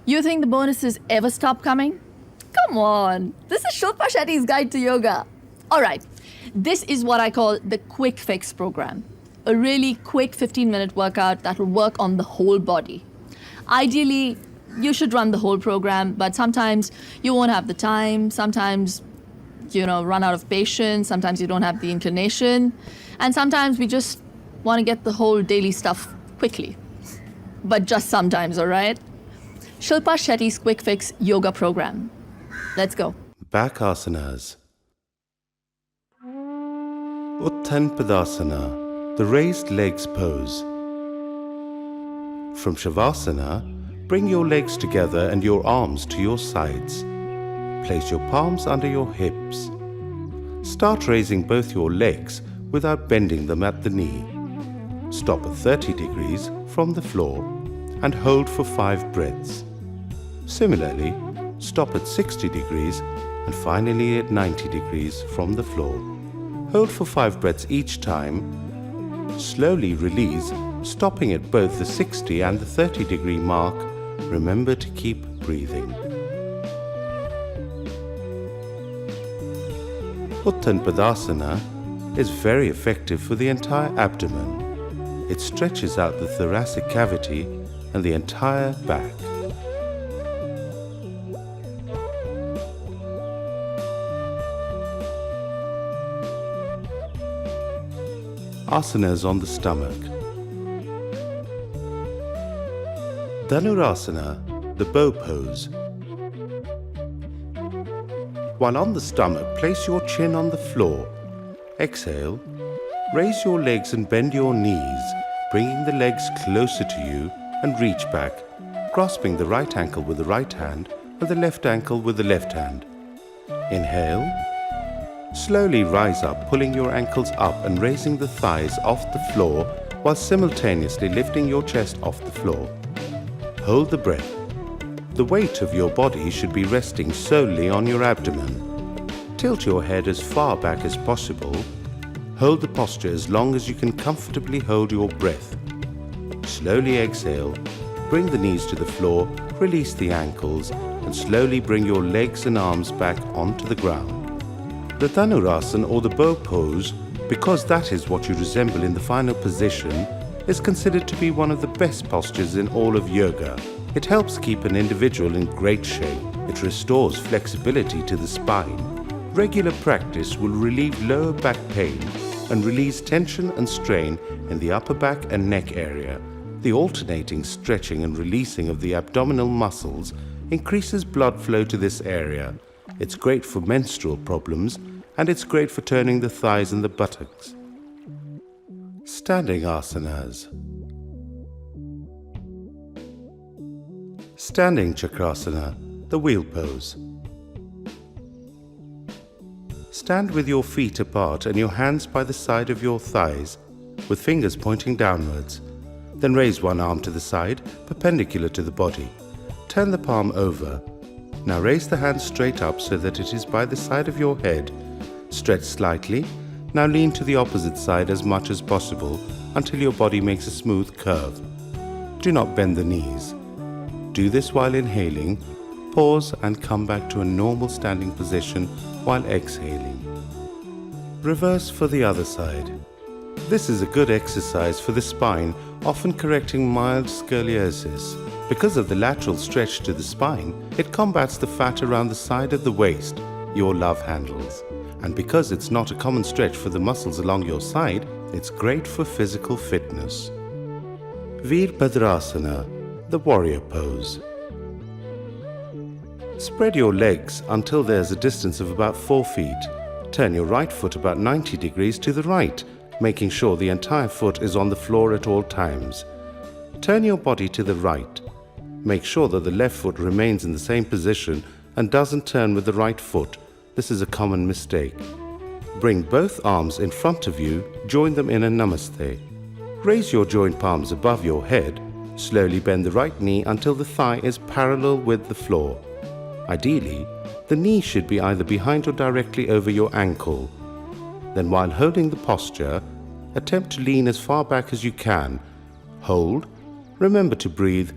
You think the bonuses ever stop coming? Come on, this is Shilpa Shetty's Guide to Yoga. All right, this is what I call the quick fix program. A really quick 15-minute workout that will work on the whole body. Ideally, you should run the whole program, but sometimes you won't have the time, sometimes run out of patience, sometimes you don't have the inclination, and sometimes we just want to get the whole daily stuff quickly. But just sometimes, all right? Shilpa Shetty's Quick Fix Yoga Program. Let's go. Back asanas. Uttan Padasana, the raised legs pose. From Shavasana, bring your legs together and your arms to your sides. Place your palms under your hips. Start raising both your legs without bending them at the knee. Stop at 30 degrees from the floor and hold for 5 breaths. Similarly, stop at 60 degrees and finally at 90 degrees from the floor. Hold for 5 breaths each time. Slowly release, stopping at both the 60 and the 30 degree mark. Remember to keep breathing. Uttan Padasana is very effective for the entire abdomen. It stretches out the thoracic cavity and the entire back. Asanas on the stomach. Dhanurasana, the bow pose. While on the stomach, place your chin on the floor. Exhale. Raise your legs and bend your knees, bringing the legs closer to you and reach back, grasping the right ankle with the right hand and the left ankle with the left hand. Inhale. Slowly rise up, pulling your ankles up and raising the thighs off the floor while simultaneously lifting your chest off the floor. Hold the breath. The weight of your body should be resting solely on your abdomen. Tilt your head as far back as possible. Hold the posture as long as you can comfortably hold your breath. Slowly exhale. Bring the knees to the floor, release the ankles, and slowly bring your legs and arms back onto the ground. The Dhanurasana, or the bow pose, because that is what you resemble in the final position, is considered to be one of the best postures in all of yoga. It helps keep an individual in great shape. It restores flexibility to the spine. Regular practice will relieve lower back pain and release tension and strain in the upper back and neck area. The alternating stretching and releasing of the abdominal muscles increases blood flow to this area. It's great for menstrual problems, and it's great for turning the thighs and the buttocks. Standing asanas. Standing Chakrasana, the wheel pose. Stand with your feet apart and your hands by the side of your thighs, with fingers pointing downwards. Then raise one arm to the side, perpendicular to the body. Turn the palm over. Now raise the hand straight up so that it is by the side of your head. Stretch slightly. Now lean to the opposite side as much as possible until your body makes a smooth curve. Do not bend the knees. Do this while inhaling. Pause and come back to a normal standing position while exhaling. Reverse for the other side. This is a good exercise for the spine, often correcting mild scoliosis. Because of the lateral stretch to the spine, it combats the fat around the side of the waist, your love handles. And because it's not a common stretch for the muscles along your side, it's great for physical fitness. Virabhadrasana, the warrior pose. Spread your legs until there's a distance of about 4 feet. Turn your right foot about 90 degrees to the right, making sure the entire foot is on the floor at all times. Turn your body to the right. Make sure that the left foot remains in the same position and doesn't turn with the right foot. This is a common mistake. Bring both arms in front of you, join them in a namaste. Raise your joined palms above your head. Slowly bend the right knee until the thigh is parallel with the floor. Ideally, the knee should be either behind or directly over your ankle. Then while holding the posture, attempt to lean as far back as you can. Hold. Remember to breathe.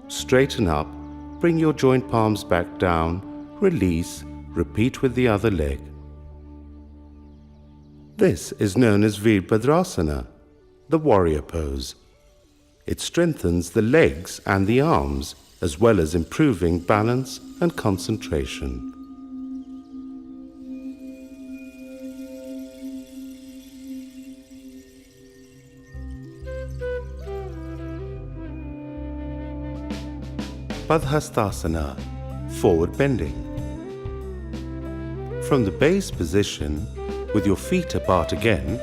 Straighten up. bring your joint palms back down, release, repeat with the other leg. This is known as Virabhadrasana, the warrior pose. It strengthens the legs and the arms, as well as improving balance and concentration. Padhastasana, forward bending. From the base position, with your feet apart again,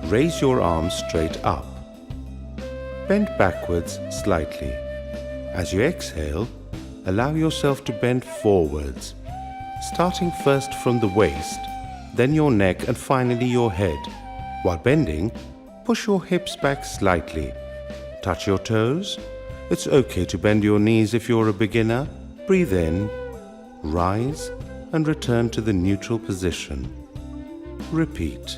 raise your arms straight up. Bend backwards slightly. As you exhale, allow yourself to bend forwards, starting first from the waist, then your neck and finally your head. While bending, push your hips back slightly. Touch your toes. It's okay to bend your knees if you're a beginner. Breathe in, rise, and return to the neutral position. Repeat.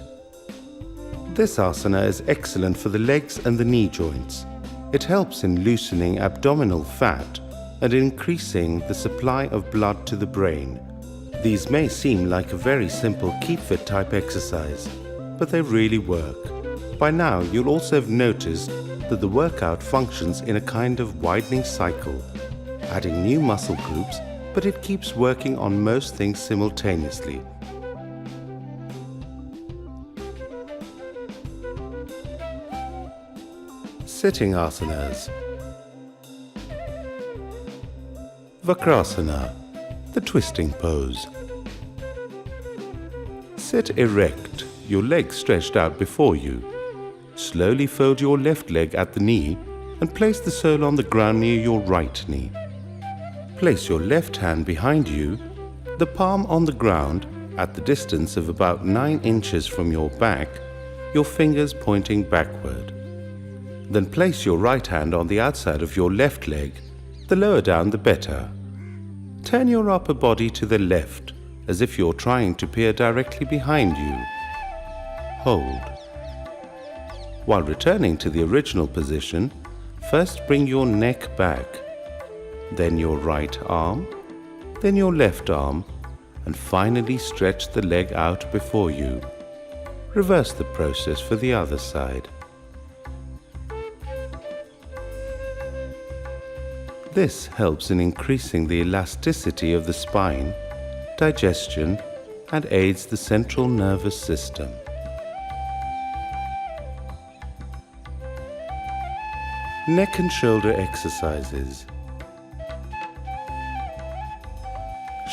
This asana is excellent for the legs and the knee joints. It helps in loosening abdominal fat and increasing the supply of blood to the brain. These may seem like a very simple keep fit type exercise, but they really work. By now, you'll also have noticed that the workout functions in a kind of widening cycle, adding new muscle groups, but it keeps working on most things simultaneously. Sitting asanas. Vakrasana, the twisting pose. Sit erect, your legs stretched out before you. Slowly fold your left leg at the knee and place the sole on the ground near your right knee. Place your left hand behind you, the palm on the ground at the distance of about 9 inches from your back, your fingers pointing backward. Then place your right hand on the outside of your left leg, the lower down the better. Turn your upper body to the left, as if you're trying to peer directly behind you. Hold. While returning to the original position, first bring your neck back, then your right arm, then your left arm, and finally stretch the leg out before you. Reverse the process for the other side. This helps in increasing the elasticity of the spine, digestion, and aids the central nervous system. Neck and shoulder exercises.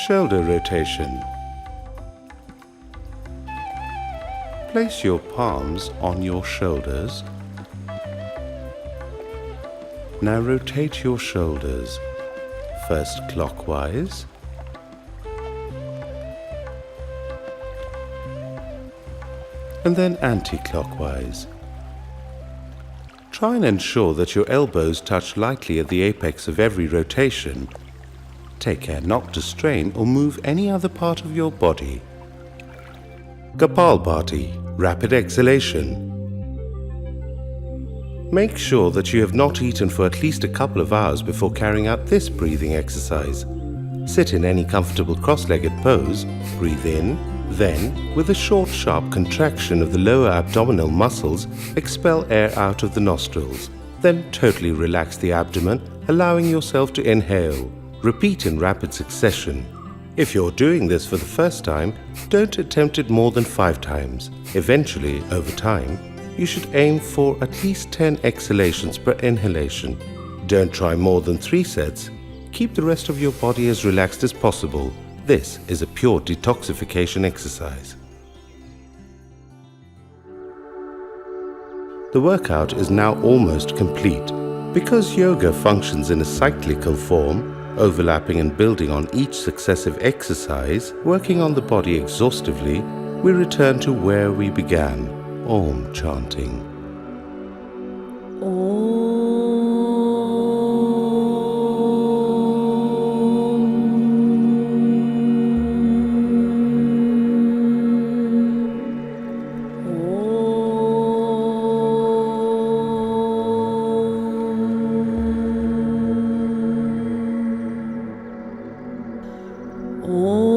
Shoulder rotation. Place your palms on your shoulders. Now rotate your shoulders, first clockwise, and then anti-clockwise. Try and ensure that your elbows touch lightly at the apex of every rotation. Take care not to strain or move any other part of your body. Kapalbhati, rapid exhalation. Make sure that you have not eaten for at least a couple of hours before carrying out this breathing exercise. Sit in any comfortable cross-legged pose, breathe in, then, with a short, sharp contraction of the lower abdominal muscles, expel air out of the nostrils. Then totally relax the abdomen, allowing yourself to inhale. Repeat in rapid succession. If you're doing this for the first time, don't attempt it more than 5 times. Eventually, over time, you should aim for at least 10 exhalations per inhalation. Don't try more than 3 sets. Keep the rest of your body as relaxed as possible. This is a pure detoxification exercise. The workout is now almost complete. Because yoga functions in a cyclical form, overlapping and building on each successive exercise, working on the body exhaustively, we return to where we began. Om chanting. Oh.